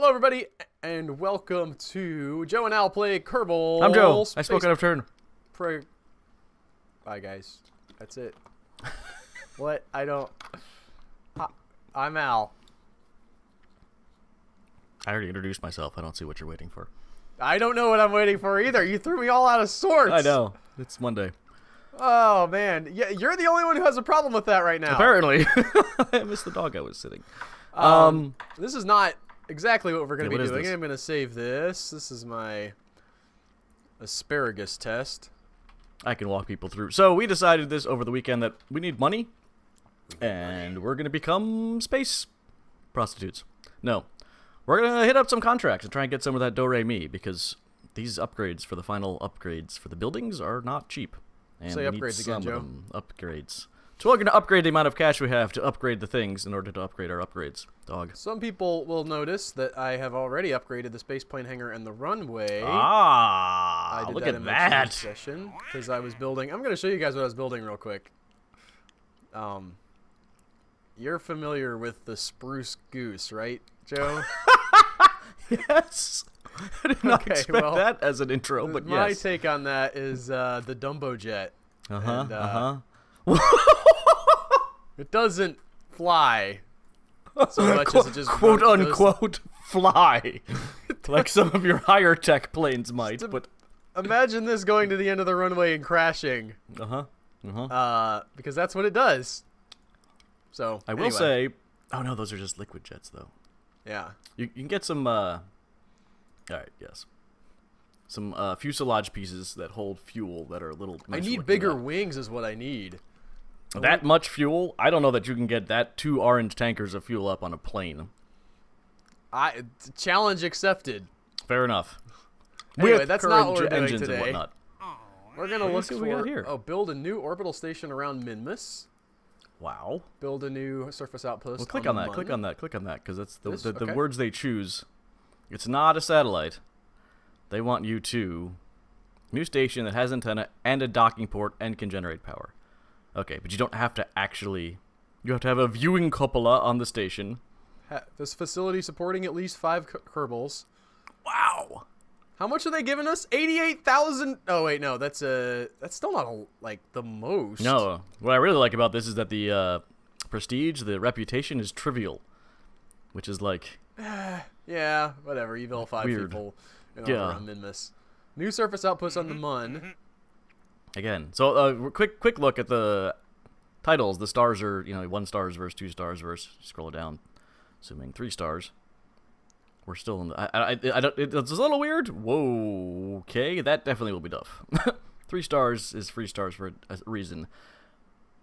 Hello, everybody, and welcome to Joe and Al Play Kerbal. I'm Joe. I spoke out of turn. Bye, guys. That's it. What? I don't... I'm Al. I already introduced myself. I don't see what you're waiting for. I don't know what I'm waiting for either. You threw me all out of sorts. I know. It's Monday. Oh, man. Yeah, you're the only one who has a problem with that right now. Apparently. I missed the dog I was sitting. This is not exactly what we're going to be doing. This? I'm going to save this. This is my asparagus test. I can walk people through. So we decided this over the weekend that we need money, and we're going to become space prostitutes. No. We're going to hit up some contracts and try and get some of that do-re-mi, because these upgrades for the final upgrades for the buildings are not cheap. And Say we upgrades need again, some Joe. of them. Upgrades. So we're going to upgrade the amount of cash we have to upgrade the things in order to upgrade our upgrades. Dog. Some people will notice that I have already upgraded the space plane hangar and the runway. Ah, I did look that at in my that. trade session because I was building. I'm going to show you guys what I was building real quick. You're familiar with the spruce goose, right, Joe? Yes. I did not Okay, expect well, that as an intro, but my yes. take on that is the Dumbo jet. It doesn't fly so much as it just quote goes- unquote fly, like some of your higher tech planes might. But Imagine this going to the end of the runway and crashing. Because that's what it does. So I will anyway. say, oh no, those are just liquid jets though. Yeah. You can get some. All right, yes, some fuselage pieces that hold fuel that are a little. I nicer need looking bigger than wings is what I need. that much fuel. I don't know that you can get that 2 orange tankers of fuel up on a plane. Challenge accepted. Fair enough. Anyway, With that's not current what we're doing engines today. and whatnot. We're gonna Let me look see for what we got here. build a new orbital station around Minmus. Wow. Build a new surface outpost. Well, click on on the that. Mun. Click on that. Click on that, because that's the This? the Okay. words they choose. It's not a satellite. They want you to new station that has antenna and a docking port and can generate power. Okay, but you don't have to actually. You have to have a viewing cupola on the station. This facility supporting at least 5 Kerbals. Wow. How much are they giving us? 88,000. Oh wait, no, that's still not like the most. No, what I really like about this is that the prestige, the reputation, is trivial, which is like. Yeah, whatever. You vilify Weird. people. Yeah. Around Minmus. New surface outpost on the Mun. Again, so quick look at the titles. The stars are 1 stars versus 2 stars versus scroll it down, assuming 3 stars. We're still in the. I don't. It's a little weird. Whoa. Okay, that definitely will be tough. 3 stars is 3 stars for a reason.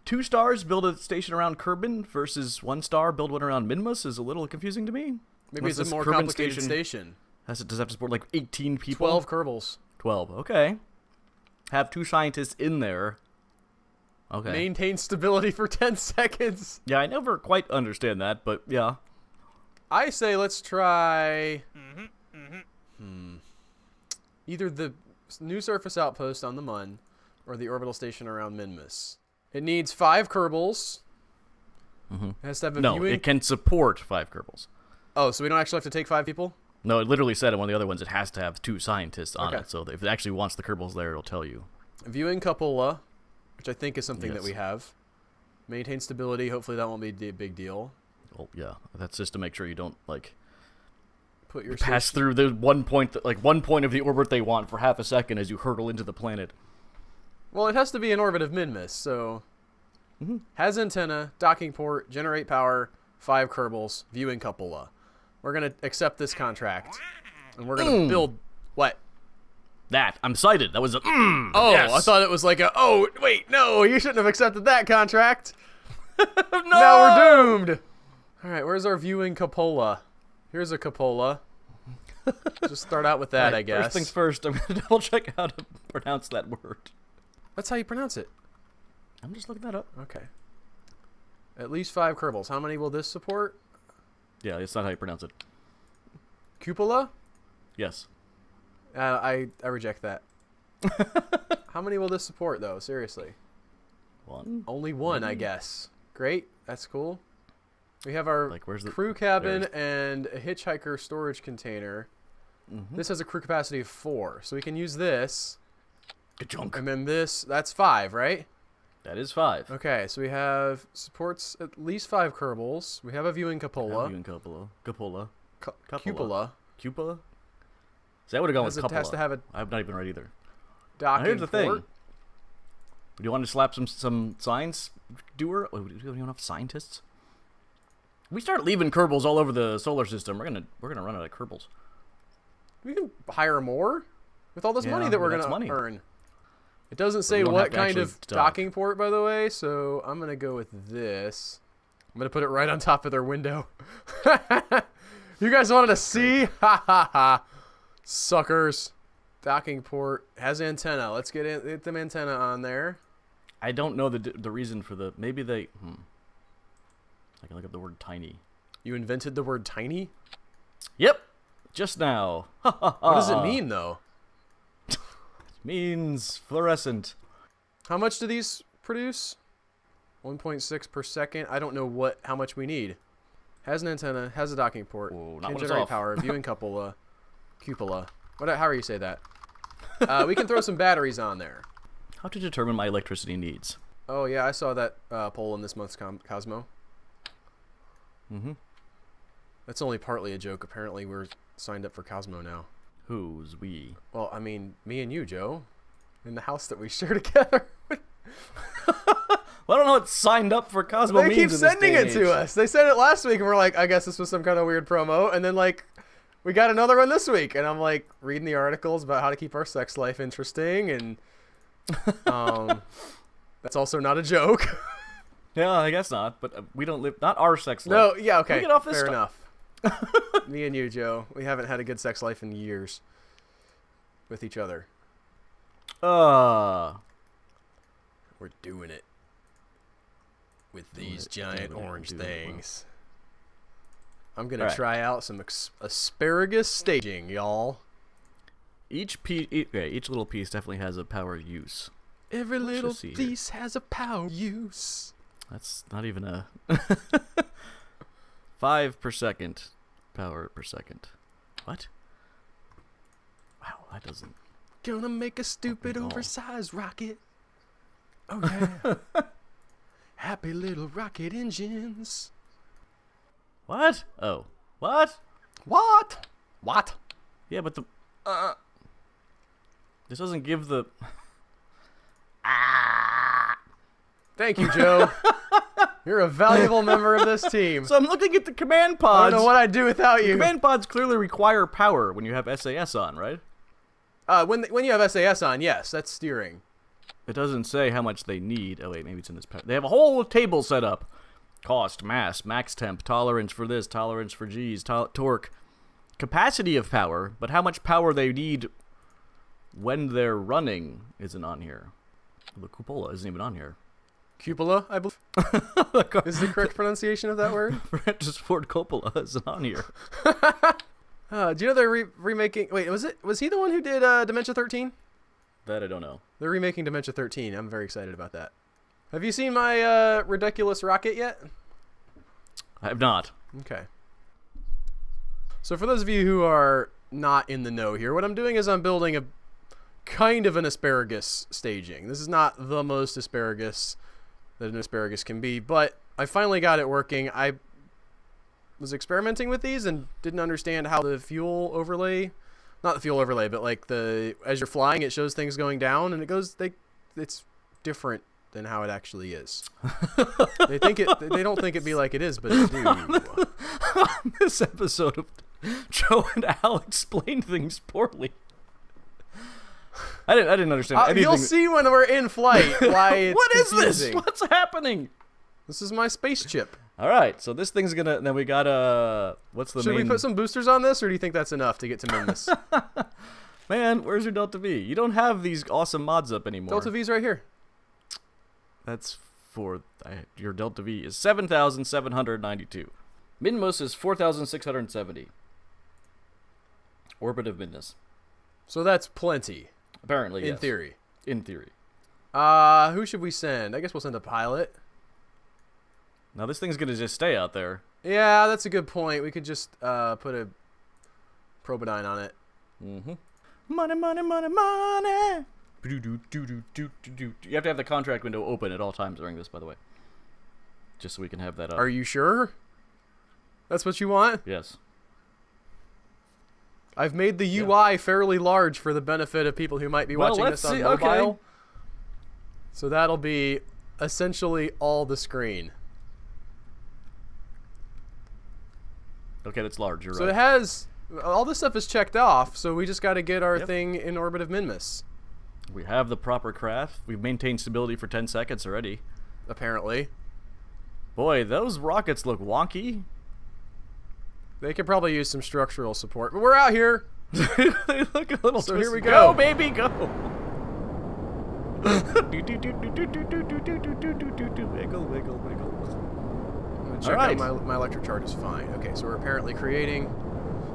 2 stars build a station around Kerbin versus 1 star build one around Minmus is a little confusing to me. Maybe Unless it's a this more Kerbin complicated station. Does it have to support like 18 people? 12 Kerbals. 12. Okay. Have 2 scientists in there. Okay. Maintain stability for 10 seconds. Yeah, I never quite understand that, but yeah. I say let's try either the new surface outpost on the Mun or the orbital station around Minmus. It needs 5 Kerbals. It has to have a No, viewing. it can support 5 Kerbals. Oh, so we don't actually have to take 5 people? No, it literally said in one of the other ones it has to have 2 scientists on Okay. it. So if it actually wants the Kerbals there, it'll tell you. Viewing cupola, which I think is something that Yes. we have. Maintain stability. Hopefully that won't be a big deal. Well, yeah, that's just to make sure you don't like Put your pass through the one point of the orbit they want for half a second as you hurtle into the planet. Well, it has to be in orbit of Minmus, so has antenna, docking port, generate power, 5 Kerbals, viewing cupola. We're gonna accept this contract, and we're gonna build what? That I'm excited. That was a Oh, yes. I thought it was like wait, no, you shouldn't have accepted that contract. No! Now we're doomed. All right, where's our viewing cupola? Here's a cupola. Just start out with that, All right, I guess. First things first, I'm gonna double check how to pronounce that word. That's how you pronounce it. I'm just looking that up. Okay. At least 5 Kerbals. How many will this support? Yeah, it's not how you pronounce it. Cupola? Yes. I reject that. How many will this support, though? Seriously. 1. Only 1, I guess. Great. That's cool. We have our Like, where's the crew cabin and a hitchhiker storage container. This has a crew capacity of 4, so we can use this. Good junk. And then this, that's 5, right? That is 5. Okay, so we have supports at least 5 Kerbals. We have a viewing cupola. Viewing cupola. Cupola. Cupola. Cupola? See, I would have gone with It cupola. has to have a I've not even read either. docking Now, here's the thing. port. Do you want to slap some science doer? Oh, do you have enough scientists? We start leaving Kerbals all over the solar system. We're gonna run out of Kerbals. We can hire more with all this money that we're going to earn. It doesn't say what kind of docking port, by the way, so I'm going to go with this. I'm going to put it right on top of their window. You guys wanted to see? Ha ha ha. Suckers. Docking port has antenna. Let's get them antenna on there. I don't know the reason for the... Maybe they... I can look up the word tiny. You invented the word tiny? Yep. Just now. What does it mean, though? It means fluorescent. How much do these produce? 1.6 per second. I don't know how much we need. Has an antenna, has a docking port, Whoa, can generate power, viewing cupola. However you say that. We can throw some batteries on there. How to determine my electricity needs. Oh, yeah, I saw that poll in this month's Cosmo. That's only partly a joke. Apparently, we're signed up for Cosmo now. Who's we? Well, I mean, me and you, Joe, in the house that we share together. Well, I don't know what signed up for Cosmo means. They keep sending it to us. They sent it last week, and we're like, I guess this was some kind of weird promo. And then, like, we got another one this week, and I'm like reading the articles about how to keep our sex life interesting, and that's also not a joke. Yeah, I guess not. But we don't live. Not our sex life. No, yeah, okay. Can we get off this Fair stuff? enough. Me and you, Joe, we haven't had a good sex life in years with each other. Uh, We're doing it with these giant orange things. I'm gonna try out some asparagus staging, y'all. each little piece definitely has a power use. Every little piece has a power use. That's not even a 5 per second power per second. What? Wow, that doesn't. Gonna make a stupid oversized rocket. Oh yeah. Happy little rocket engines. What? Oh, what? What? Yeah, but the this doesn't give the. Thank you, Joe. You're a valuable member of this team. So I'm looking at the command pods. I don't know what I'd do without you. Command pods clearly require power when you have SAS on, right? When you have SAS on, yes, that's steering. It doesn't say how much they need. Oh wait, maybe it's in this. They have a whole table set up. Cost, mass, max temp, tolerance for this, tolerance for G's, torque, capacity of power, but how much power they need when they're running isn't on here. The cupola isn't even on here. Cupola, I believe. Is the correct pronunciation of that word? Francis Ford Coppola isn't on here. Do you know they're remaking... Wait, was he the one who did Dementia 13? That I don't know. They're remaking Dementia 13. I'm very excited about that. Have you seen my ridiculous rocket yet? I have not. Okay. So for those of you who are not in the know here, what I'm doing is I'm building a kind of an asparagus staging. This is not the most asparagus that an asparagus can be, but I finally got it working. I was experimenting with these and didn't understand how the fuel overlay, not the fuel overlay, but like as you're flying, it shows things going down, and it's different than how it actually is. They don't think it be like it is, but it do. On this episode of Joe and Al explained things poorly. I didn't understand anything. You'll see when we're in flight why it's What is confusing. this? What's happening? This is my space chip. All right, so this thing's gonna. Then we got what's the Should main? we put some boosters on this, or do you think that's enough to get to Minmus? Man, where's your Delta V? You don't have these awesome mods up anymore. Delta V's right here. That's for your Delta V is 7,792. Minmus is 4,670. Orbit of Minmus. So that's plenty. Apparently, in yes. theory. In theory. Who should we send? I guess we'll send a pilot. Now this thing's gonna just stay out there. Yeah, that's a good point. We could just put a Probidyne on it. Mm-hmm. Money, money, money, money. You have to have the contract window open at all times during this, by the way. Just so we can have that up. Are you sure? That's what you want? Yes. I've made the UI fairly large for the benefit of people who might be watching this on mobile. Okay. So that'll be essentially all the screen. Okay, that's large. You're So right. it has... All this stuff is checked off, so we just got to get our thing in orbit of Minmus. We have the proper craft. We've maintained stability for 10 seconds already. Apparently. Boy, those rockets look wonky. They could probably use some structural support, but we're out here. They look a little So twisted. here we go. Go, baby, go. Wiggle, wiggle, wiggle. I'm gonna check out my electric charge is fine. Okay, so we're apparently creating...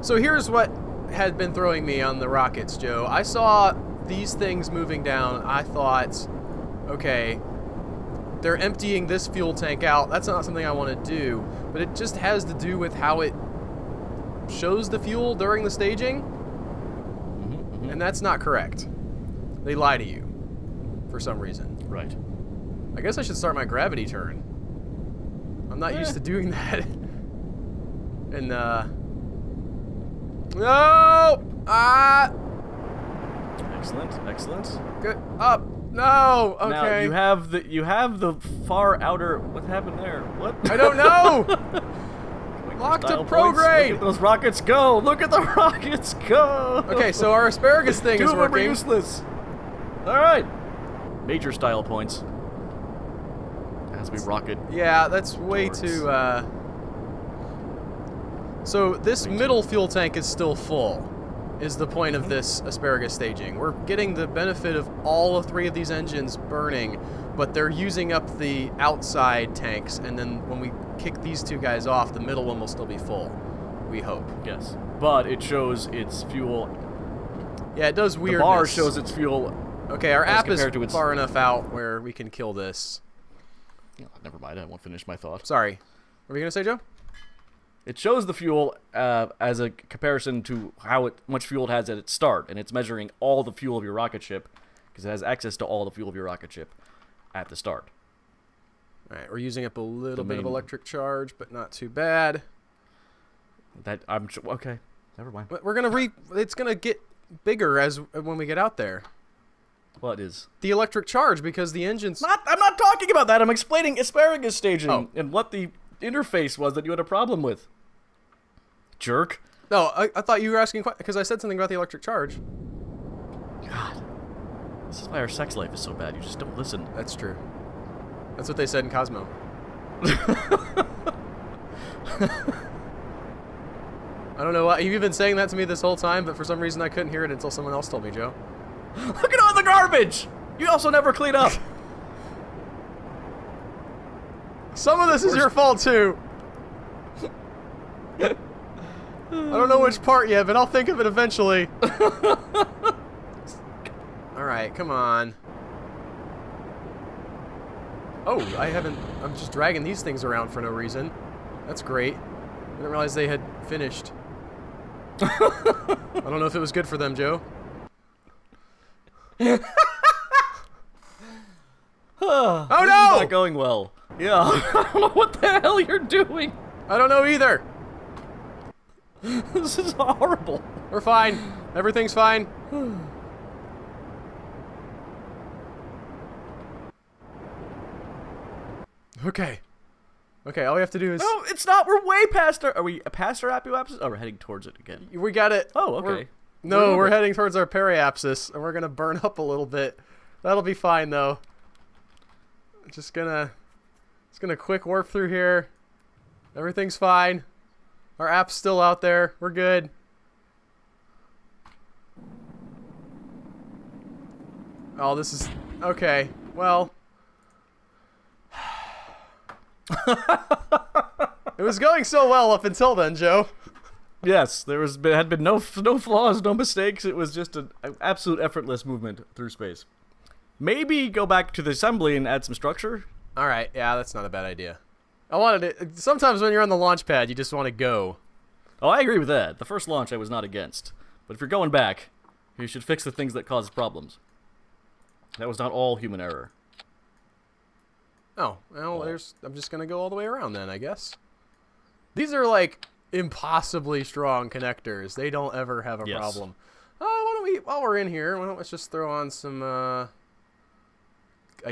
So here's what had been throwing me on the rockets, Joe. I saw these things moving down. I thought, okay, they're emptying this fuel tank out. That's not something I want to do, but it just has to do with how it shows the fuel during the staging, and that's not correct. They lie to you for some reason. Right. I guess I should start my gravity turn. I'm not used to doing that. And no! Excellent, excellent. Good. Up. No. Okay. Now you have the far outer. What happened there? What? I don't know. Lock to prograde. Look at those rockets go. Look at the rockets go. Okay, so our asparagus thing Two is of them are working. useless. All right. Major style points. As we rocket. Yeah, that's way towards- too. So this middle fuel tank is still full. Is the point of this asparagus staging. We're getting the benefit of all of 3 of these engines burning, but they're using up the outside tanks, and then when we kick these 2 guys off, the middle one will still be full. We hope. Yes, but it shows its fuel. Yeah, it does weirdness. The bar shows its fuel. Okay, our as app is compared to its- far enough out where we can kill this. Oh, never mind, I won't finish my thought. Sorry. What were you gonna say, Joe? It shows the fuel as a comparison to how much fuel it has at its start, and it's measuring all the fuel of your rocket ship because it has access to all the fuel of your rocket ship at the start. All right, we're using up a little bit of electric charge, but not too bad. That I'm sure. Okay, never mind. But we're gonna it's gonna get bigger as when we get out there. What is? The electric charge, because the engine's... I'm not talking about that. I'm explaining asparagus staging Oh. and what the interface was that you had a problem with. Jerk. No, I thought you were asking because I said something about the electric charge. God. This is why our sex life is so bad. You just don't listen. That's true. That's what they said in Cosmo. I don't know why you've been saying that to me this whole time, but for some reason I couldn't hear it until someone else told me, Joe. Look at all the garbage! You also never clean up. Some of this is your fault too. I don't know which part yet, but I'll think of it eventually. Alright, come on. Oh, I'm just dragging these things around for no reason. That's great. I didn't realize they had finished. I don't know if it was good for them, Joe. Oh This is no! not going well. Yeah, I don't know what the hell you're doing. I don't know either. This is horrible. We're fine. Everything's fine. Okay. Okay, all we have to do is... No, it's not. We're way past our... Are we past our apoapsis? Oh, we're heading towards it again. We got it. Oh, okay. No, we're moving. heading towards our periapsis, and we're going to burn up a little bit. That'll be fine, though. Just gonna quick warp through here. Everything's fine. Our app's still out there. We're good. Oh, this is... Okay, well... It was going so well up until then, Joe. Yes, had been no flaws, no mistakes. It was just an absolute effortless movement through space. Maybe go back to the assembly and add some structure. All right, yeah, that's not a bad idea. I wanted it. Sometimes when you're on the launch pad, you just want to go. Oh, I agree with that. The first launch I was not against. But if you're going back, you should fix the things that cause problems. That was not all human error. Oh, well, I'm just going to go all the way around then, I guess. These are, like, impossibly strong connectors. They don't ever have a problem. Why don't we, while we're in here, why don't we just throw on some, I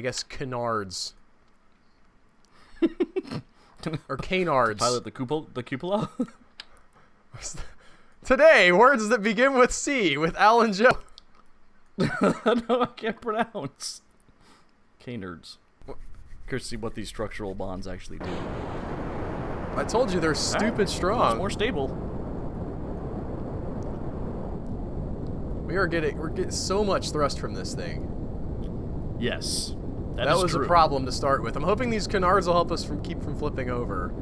guess, canards. Or canards. Pilot the cupola? Today, words that begin with C with Alan Joe. No, I can't pronounce. Canards. Curious to see what these structural bonds actually do. I told you they're stupid strong. Much more stable. We're getting so much thrust from this thing. Yes. That was true. a problem to start with. I'm hoping these canards will help us keep from flipping over.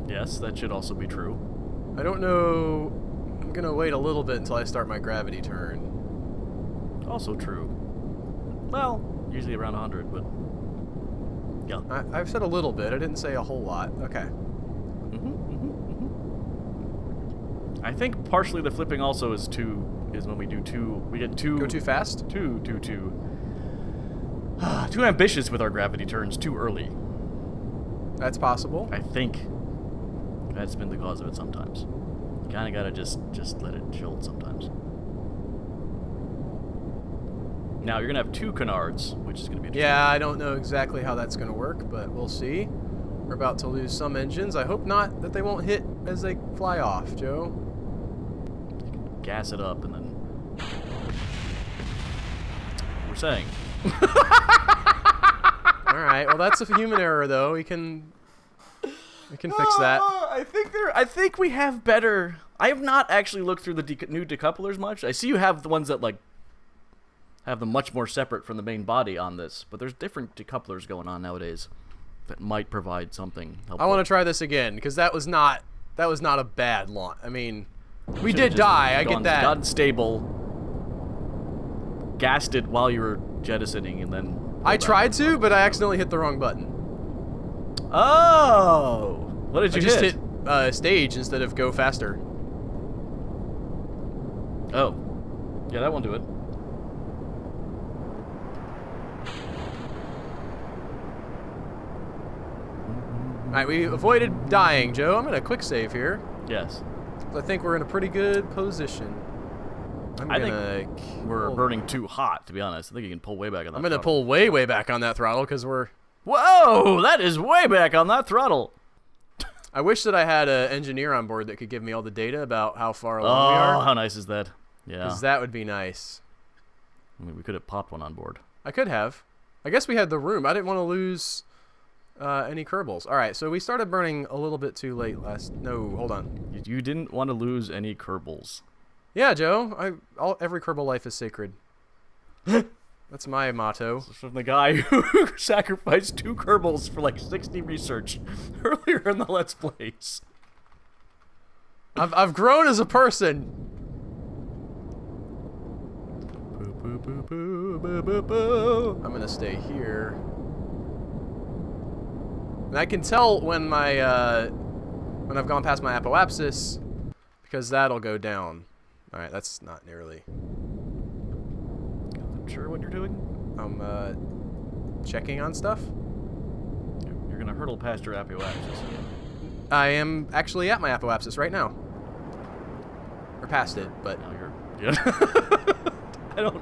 Yes, that should also be true. I don't know. I'm going to wait a little bit until I start my gravity turn. Also true. Well, usually around 100, but... Yeah. I've said a little bit. I didn't say a whole lot. Okay. I think partially the flipping also is when we do we get too... Go too fast? Too ambitious with our gravity turns too early. That's possible. I think that's been the cause of it sometimes. You kind of gotta just let it jolt sometimes. Now you're gonna have 2 canards, which is gonna be interesting. Yeah, I don't know exactly how that's gonna work, but we'll see. We're about to lose some engines. I hope not that they won't hit as they fly off, Joe. You can gas it up and then... We're saying. Alright, well that's a human error though. We can fix that. I think we have better... I have not actually looked through the new decouplers much. I see you have the ones that like have them much more separate from the main body on this, but there's different decouplers going on nowadays that might provide something helpful. I want to try this again because that was not a bad launch. I mean, we did die. I get that. Gotten stable, gassed it while you were jettisoning, and then I tried to, but I accidentally hit the wrong button. Oh, what did you just hit stage instead of go faster. Oh, yeah, that won't do it. Alright, we avoided dying, Joe. I'm gonna quick save here. Yes. I think we're in a pretty good position. I think we're burning too hot, to be honest. I think you can pull way back on that I'm gonna pull way back on that throttle because we're... Whoa! That is way back on that throttle! I wish that I had an engineer on board that could give me all the data about how far along we are. Oh, how nice is that? Yeah. Because that would be nice. I mean, we could have popped one on board. I could have. I guess we had the room. I didn't want to lose... any Kerbals. Alright, so we started burning a little bit too late No, hold on. You didn't want to lose any Kerbals. Yeah, Joe. Every Kerbal life is sacred. That's my motto. This is from the guy who sacrificed 2 Kerbals for like 60 research earlier in the Let's Plays. I've grown as a person. I'm gonna stay here. And I can tell when when I've gone past my apoapsis, because that'll go down. All right, that's not nearly. I'm sure what you're doing. I'm checking on stuff. You're gonna hurtle past your apoapsis. I am actually at my apoapsis right now. Or past it, but Now you're. I don't.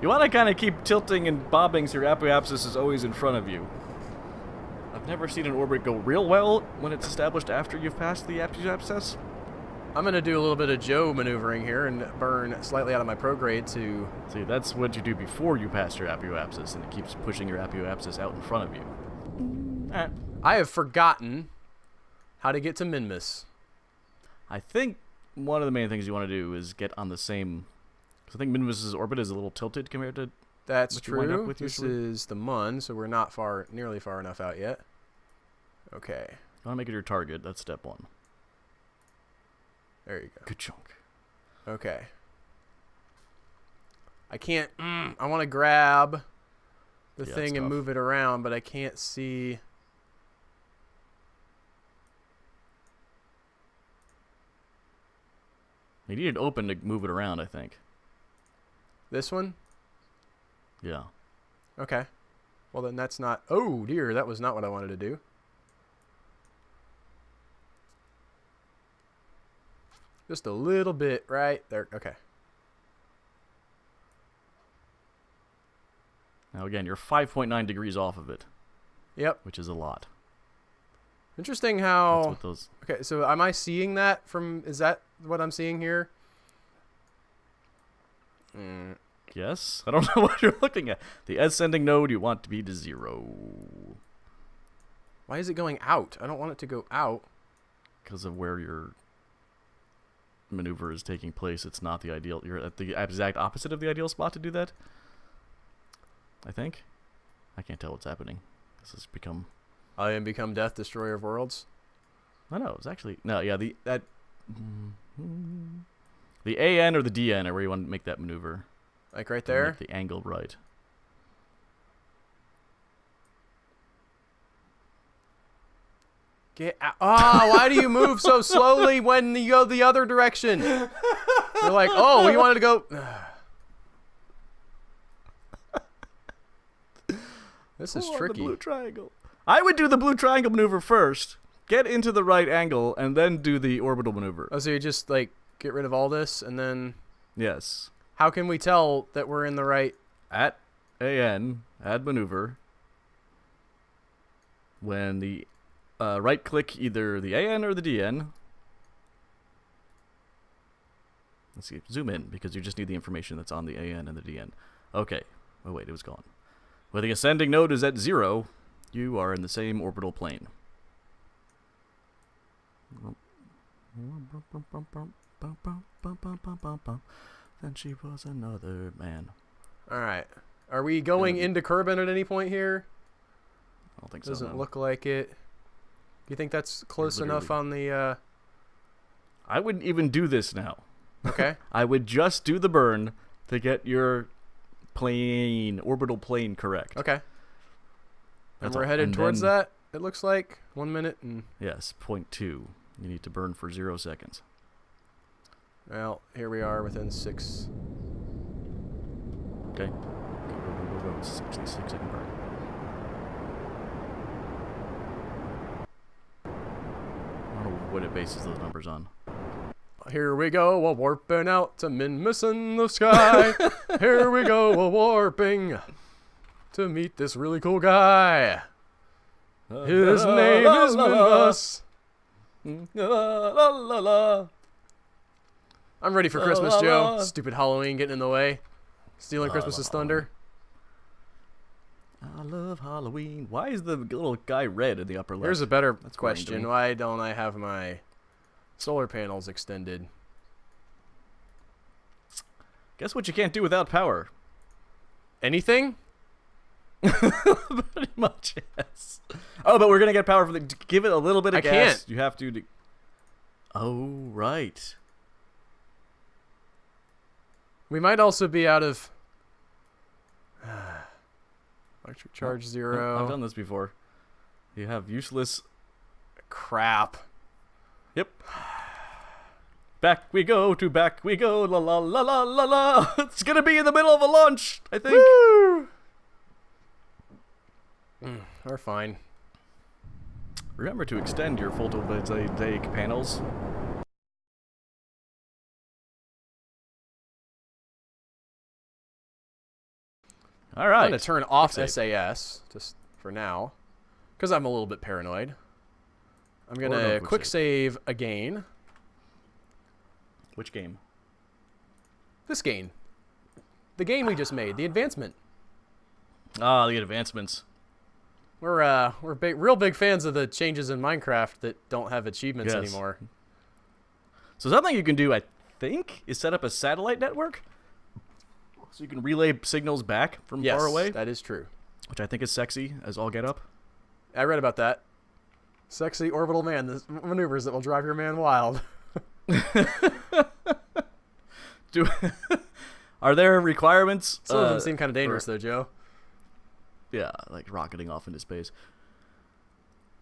You want to kind of keep tilting and bobbing so your apoapsis is always in front of you. I've never seen an orbit go real well when it's established after you've passed the apoapsis. I'm gonna do a little bit of Joe maneuvering here and burn slightly out of my prograde to... See, that's what you do before you pass your apoapsis, and it keeps pushing your apoapsis out in front of you. I have forgotten how to get to Minmus. I think one of the main things you want to do is get on the same... Because I think Minmus's orbit is a little tilted compared to... That's what you wind up true. with This usually. is the Mun, so we're not nearly far enough out yet. Okay. You want to make it your target. That's step 1. There you go. Good chunk. Okay. I can't... I want to grab the thing and tough. move it around, but I can't see... You needed open to move it around, I think. This one? Yeah. Okay. Well, then that's not... Oh, dear. That was not what I wanted to do. Just a little bit right there. Okay. Now, again, you're 5.9 degrees off of it. Yep. Which is a lot. Interesting how... That's what those... Okay, so am I seeing that from... Is that what I'm seeing here? Yes? I don't know what you're looking at. The ascending node you want to be to 0. Why is it going out? I don't want it to go out. Because of where your maneuver is taking place. It's not the ideal... You're at the exact opposite of the ideal spot to do that. I think. I can't tell what's happening. This has become... I am become death, destroyer of worlds. No, no, it's actually... No, yeah, the AN or the DN are where you want to make that maneuver. Like right there? Make the angle right. Get out. Oh, why do you move so slowly when you go the other direction? You're like, oh, you wanted to go... This is tricky. The blue triangle. I would do the blue triangle maneuver first. Get into the right angle, and then do the orbital maneuver. Oh, so you just, like, get rid of all this, and then... Yes. How can we tell that we're in the right... At AN, add maneuver. When the right-click either the AN or the DN. Let's see. Zoom in, because you just need the information that's on the AN and the DN. Okay. Oh, wait, it was gone. When the ascending node is at 0, you are in the same orbital plane. Then she was another man. Alright. Are we going into Kerbal at any point here? I don't think so. Doesn't look like it. Do you think that's close enough on the... I wouldn't even do this now. Okay. I would just do the burn to get your orbital plane correct. Okay. And That's we're all. headed And towards then- that, it looks like. 1 minute and... Yes, 0.2. You need to burn for 0 seconds. Well, here we are within 6. Okay. Go. 6-second burn. I don't know what it bases those numbers on. Here we go, a warping out to Minmus in the sky. Here we go, a warping to meet this really cool guy. His name is Minmus. I'm ready for Christmas, Joe. Stupid Halloween getting in the way. Stealing Christmas's thunder. I love Halloween. Why is the little guy red in the upper left? Here's a better That's question. random. Why don't I have my solar panels extended? Guess what you can't do without power? Anything? Pretty much, yes. Oh, but we're gonna get power for the. Give it a little bit of I gas. can't. You have to. Oh, right. We might also be out of electric charge 0. I've done this before. You have useless. Crap. Yep. Back we go, la la la la la la. It's gonna be in the middle of a launch, I think. Woo! We're fine. Remember to extend your photovoltaic panels. All right. I'm going to turn off Save. SAS just for now because I'm a little bit paranoid. I'm going Or no to quick quick save again. Which game? This game. The game we just made. The advancement. Ah, the advancements. We're real big fans of the changes in Minecraft that don't have achievements Yes. anymore. So something you can do, I think, is set up a satellite network. So you can relay signals back from Yes, far away. that is true. Which I think is sexy as all get up. I read about that. Sexy orbital man, the maneuvers that will drive your man wild. Are there requirements? Some of them seem kind of dangerous, though, Joe. Yeah, like rocketing off into space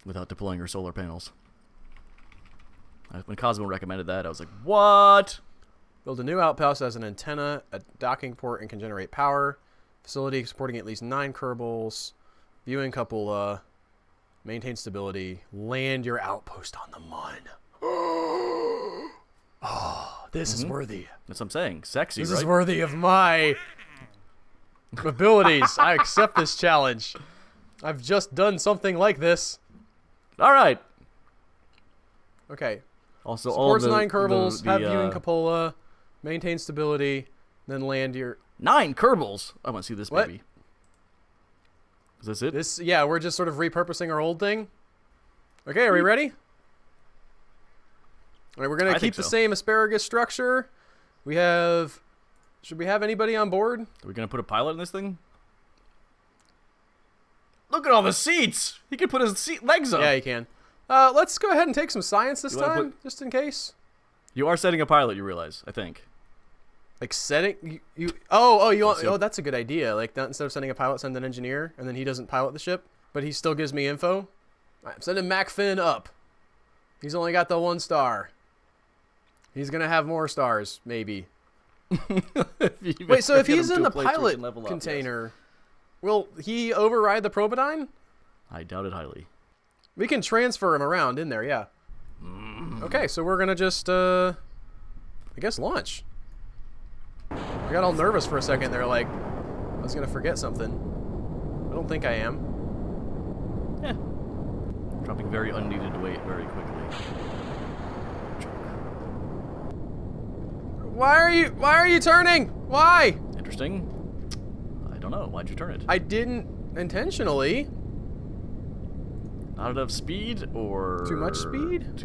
without deploying your solar panels. When Cosmo recommended that, I was like, what? Build a new outpost as an antenna, a docking port, and can generate power. Facility supporting at least 9 Kerbals. Viewing cupola. Maintain stability. Land your outpost on the Mun. Oh, this is worthy. That's what I'm saying. Sexy, This right? is worthy of my abilities. I accept this challenge. I've just done something like this. All right. Okay. Also, Supports all 9 Kerbals, have the, viewing cupola, maintain stability, then land your... 9 Kerbals? I want to see this, What? baby. Is this it? This, yeah, we're just sort of repurposing our old thing. Okay, are we ready? All right, we're going to keep the same asparagus structure. We have... Should we have anybody on board? Are we going to put a pilot in this thing? Look at all the seats! He can put his legs up. Yeah, you can. Let's go ahead and take some science this You wanna time, just in case. You are setting a pilot, you realize, I think. Like setting you want, oh, that's a good idea. Like that, instead of sending a pilot, send an engineer, and then he doesn't pilot the ship, but he still gives me info. All right, I'm sending Mac Finn up. He's only got the 1 star. He's gonna have more stars, maybe. Wait, so if he's in the pilot container, will he override the Probidyne? I doubt it highly. We can transfer him around in there, yeah. Okay, so we're gonna just, I guess, launch. I got all nervous for a second there, like, I was gonna forget something. I don't think I am. Yeah. Dropping very unneeded weight very quickly. Why are you turning? Why? Interesting. I don't know. Why'd you turn it? I didn't intentionally. Not enough speed, or Too much speed?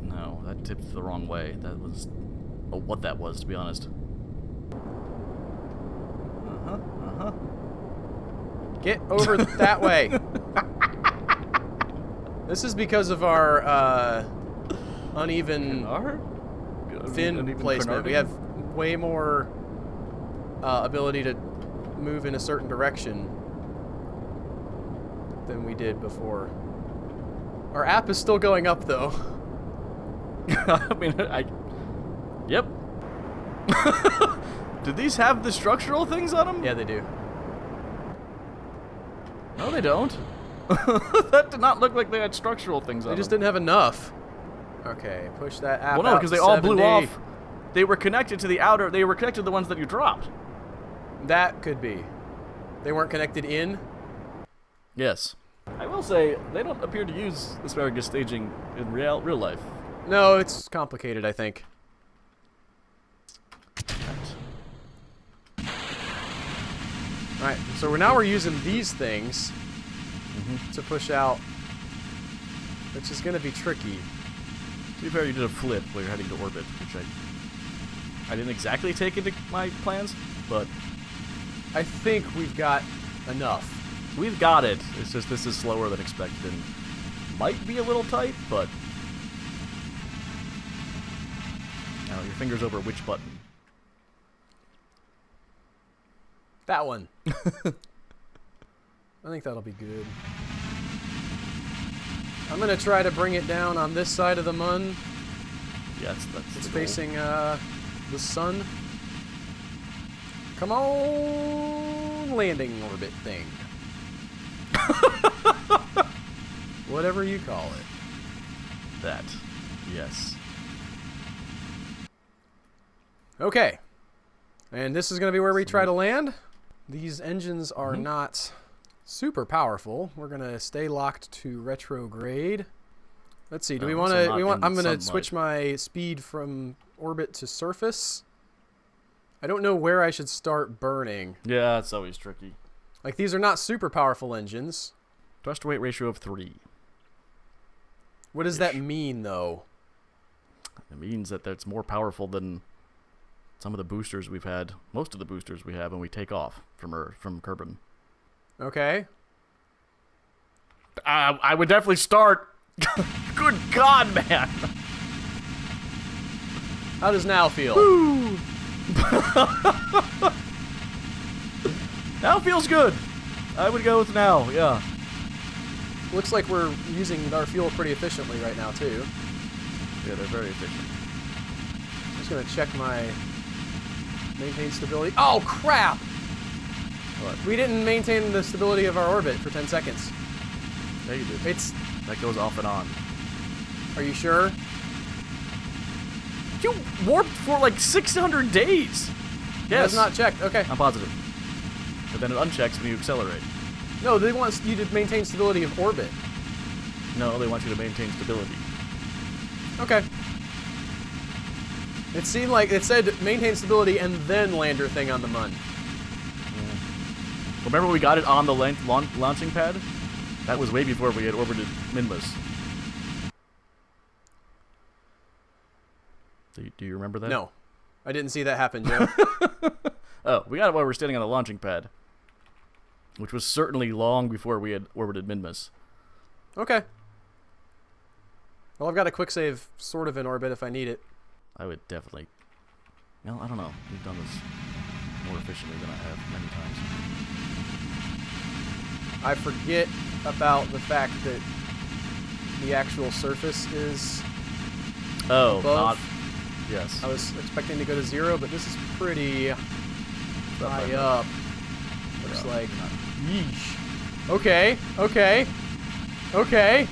No, that tipped the wrong way. That was what that was, to be honest. Get over that way. This is because of our uneven fin placement. We have way more ability to move in a certain direction than we did before. Our app is still going up, though. I mean, Yep. Did these have the structural things on them? Yeah, they do. No, they don't. That did not look like they had structural things on them. They just didn't have enough. Okay, push that app Well, no, out because to they all 70. blew off. They were connected to the outer. They were connected to the ones that you dropped. That could be. They weren't connected in? Yes. I will say, they don't appear to use asparagus staging in real life. No, it's complicated, I think. Alright, so we're using these things to push out, which is going to be tricky. To be fair, you did a flip while you're heading to orbit, which I didn't exactly take into my plans, but I think we've got enough. we've got it. It's just this is slower than expected and might be a little tight, but now your finger's over which button? That one. I think that'll be good. I'm going to try to bring it down on this side of the Mun. Yes, that's It's the goal. facing the sun. Come on, landing orbit thing. Whatever you call it. that. Yes. Okay. And this is going to be where we try to land. These engines are not super powerful. We're going to stay locked to retrograde. Let's see. Do we want to... I'm going to switch my speed from orbit to surface. I don't know where I should start burning. Yeah, it's always tricky. Like, these are not super powerful engines. Thrust to weight ratio of 3. What does that mean, though? It means that it's more powerful than some of the boosters we've had. Most of the boosters we have when we take off from Earth, from Kerbal. Okay. I would definitely start. Good God, man! How does now feel? Woo! Now feels good. I would go with now. Yeah. Looks like we're using our fuel pretty efficiently right now, too. Yeah, they're very efficient. I'm just gonna check my maintain stability. Oh crap! What? We didn't maintain the stability of our orbit for 10 seconds. Yeah, you did. It's. That goes off and on. Are you sure? You warped for like 600 days. Yes. Yes. Not checked. Okay. I'm positive. But then it unchecks when you accelerate. No, they want you to maintain stability of orbit. No, they want you to maintain stability. Okay. It seemed like it said maintain stability and then lander thing on the Mun. Remember we got it on the launching pad? That was way before we had orbited Minmus. Do you remember that? No. I didn't see that happen, Joe. Oh, we got it while we were standing on the launching pad. Which was certainly long before we had orbited Minmus. Okay. Well, I've got a quick save sort of in orbit if I need it. I would definitely... Well, I don't know. We've done this more efficiently than I have many times. I forget about the fact that the actual surface is Oh, above. not... Yes. I was expecting to go to 0, but this is pretty high right. up. Looks Yeah. like... Yeesh. Okay, okay, okay.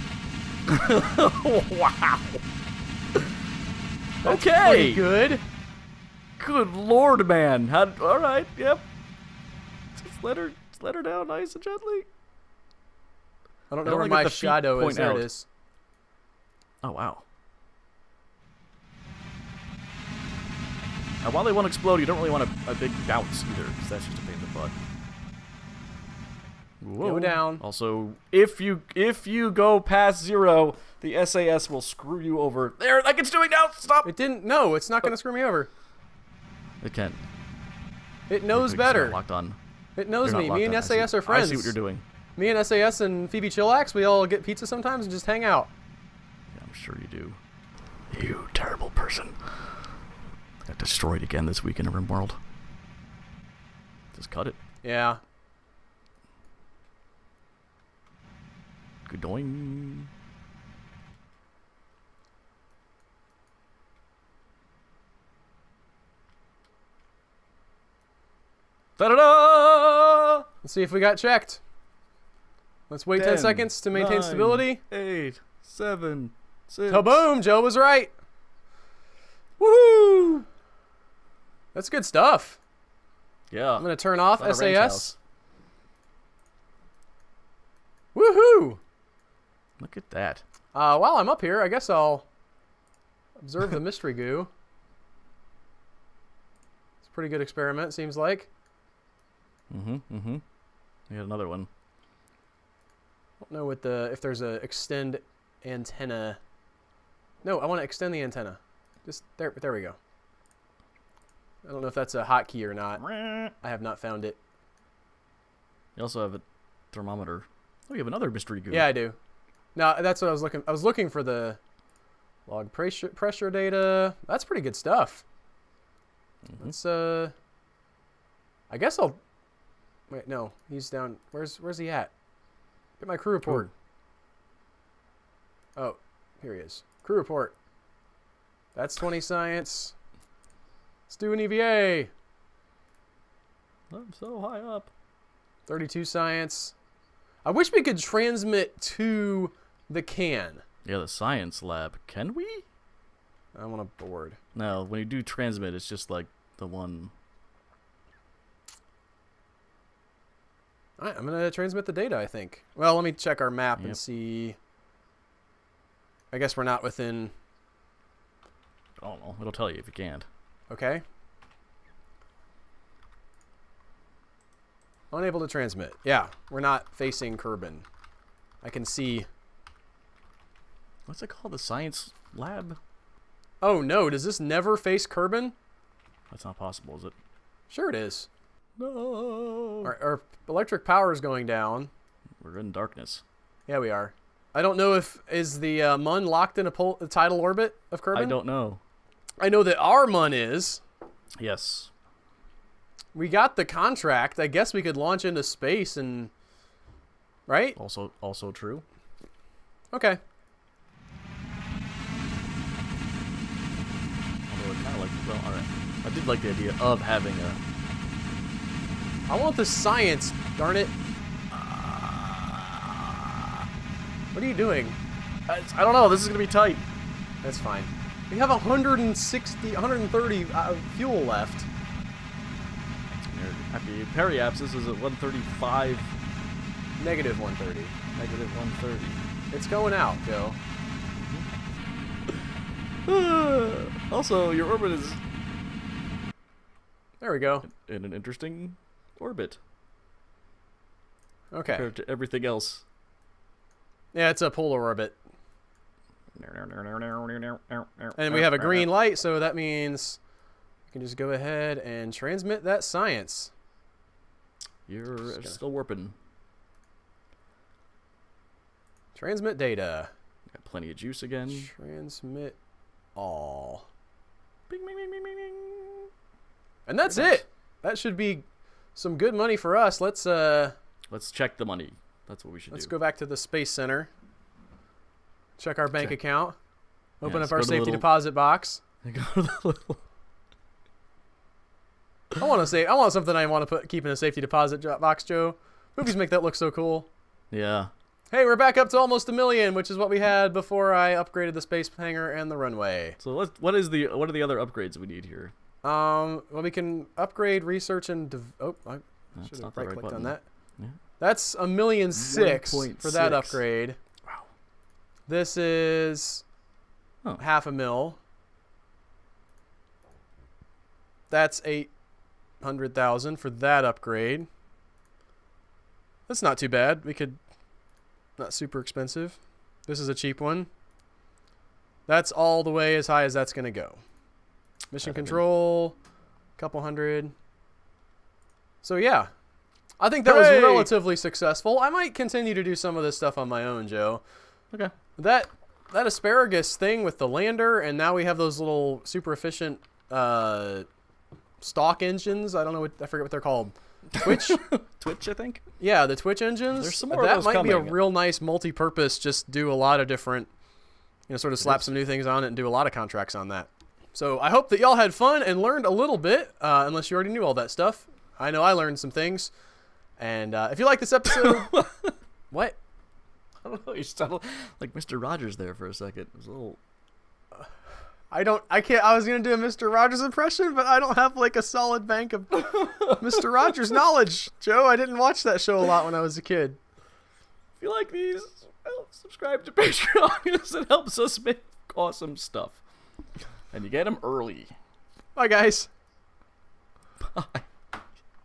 Wow. That's Okay. pretty good. Good lord, man. All right. Yep. Just let her down nice and gently. I don't know don't where like that my the feet shadow is. point There out. it is. Oh wow. Now, while they won't explode, you don't really want a big bounce either, because that's just a pain in the butt. Whoa. Go down. Also, if you go past 0, the SAS will screw you over. There, like it's doing now. Stop. It didn't. No, it's not going to screw me over. It can. It knows It's better. not locked on. It knows You're not me. locked Me and on. SAS I are friends. see what you're doing. Me and SAS and Phoebe Chillax, we all get pizza sometimes and just hang out. Yeah, I'm sure you do. You terrible person. Got destroyed again this week in RimWorld. Just cut it. Yeah. Good doing. Da-da-da! Let's see if we got checked. Let's wait 10 seconds to maintain 9, stability. 8, 7, 6. Kaboom! Joe was right. Woohoo! That's good stuff. Yeah. I'm going to turn off Not a ranch SAS. house. Woohoo! Look at that. While I'm up here, I guess I'll observe the mystery goo. It's a pretty good experiment, seems like. Mm-hmm. We had another one. I don't know what if there's a extend antenna. No, I want to extend the antenna. Just there we go. I don't know if that's a hotkey or not. I have not found it. You also have a thermometer. Oh, you have another mystery goo. Yeah, I do. No, that's what I was looking. I was looking for the log pressure data. That's pretty good stuff. Mm-hmm. Let's I guess I'll. Wait, no, he's down. Where's he at? Get my crew report. Oh, here he is. Crew report. That's 20 science. Let's do an EVA. I'm so high up. 32 science. I wish we could transmit to the can. Yeah, the science lab. Can we? I want a board. No, when you do transmit, it's just like the one. All right, I'm going to transmit the data, I think. Well, let me check our map and Yep. see. I guess we're not within... I don't know. It'll tell you if you can't. Okay. Unable to transmit. Yeah, we're not facing Kerbin. I can see... What's it called? The science lab? Oh, no. Does this never face Kerbin? That's not possible, is it? Sure it is. No. Our electric power is going down. We're in darkness. Yeah, we are. I don't know if... Is the Mun locked in a tidal orbit of Kerbin? I don't know. I know that our Mun is. Yes. We got the contract. I guess we could launch into space and... Right? Also true. Okay. Although it kind of like So, all right. I did like the idea of having a. I want the science, darn it. What are you doing? I don't know. This is gonna be tight. That's fine. We have 130 fuel left. Happy periapsis is at 135. Negative 130. Negative 130. It's going out, Joe. Also, your orbit is There we go. in an interesting orbit Okay. compared to everything else. Yeah, it's a polar orbit. And we have a green light, so that means we can just go ahead and transmit that science. You're still warping. Transmit data. Got plenty of juice again. Transmit all. Bing, bing, bing, bing, bing, bing. And that's Very nice. it. That should be some good money for us. Let's check the money. That's what we should do. let's go back to the Space Center. Check our bank account. Open let's up our go to the safety little- deposit box. Go to the little. I want something I want to keep in a safety deposit box, Joe. Movies make that look so cool. Yeah. Hey, we're back up to almost 1 million, which is what we had before I upgraded the space hangar and the runway. So what are the other upgrades we need here? Well, we can upgrade research and I That's should not have the right right-clicked button. on that. Yeah. That's 1,000,006 for that 1.6. upgrade. Wow. This is Oh. 500,000. That's 800,000 for that upgrade. That's not too bad. Not super expensive. This is a cheap one. That's all the way as high as that's going to go. Mission control, couple hundred. So yeah, I think that was Hooray! relatively successful. I might continue to do some of this stuff on my own, Joe. Okay. That asparagus thing with the lander, and now we have those little super efficient stock engines. I don't know I forget what they're called. Twitch? Twitch, I think. Yeah, the Twitch engines. There's some more of that those might be a coming. real nice multi-purpose. Just do a lot of different, sort of slap some new things on it and do a lot of contracts on that. So I hope that y'all had fun and learned a little bit, unless you already knew all that stuff. I know I learned some things. And if you like this episode, what? I don't know. You sounded like Mr. Rogers there for a second. It was a little. I was going to do a Mr. Rogers impression, but I don't have like a solid bank of Mr. Rogers knowledge, Joe. I didn't watch that show a lot when I was a kid. If you like these, well, subscribe to Patreon because it helps us make awesome stuff. And you get them early. Bye, guys.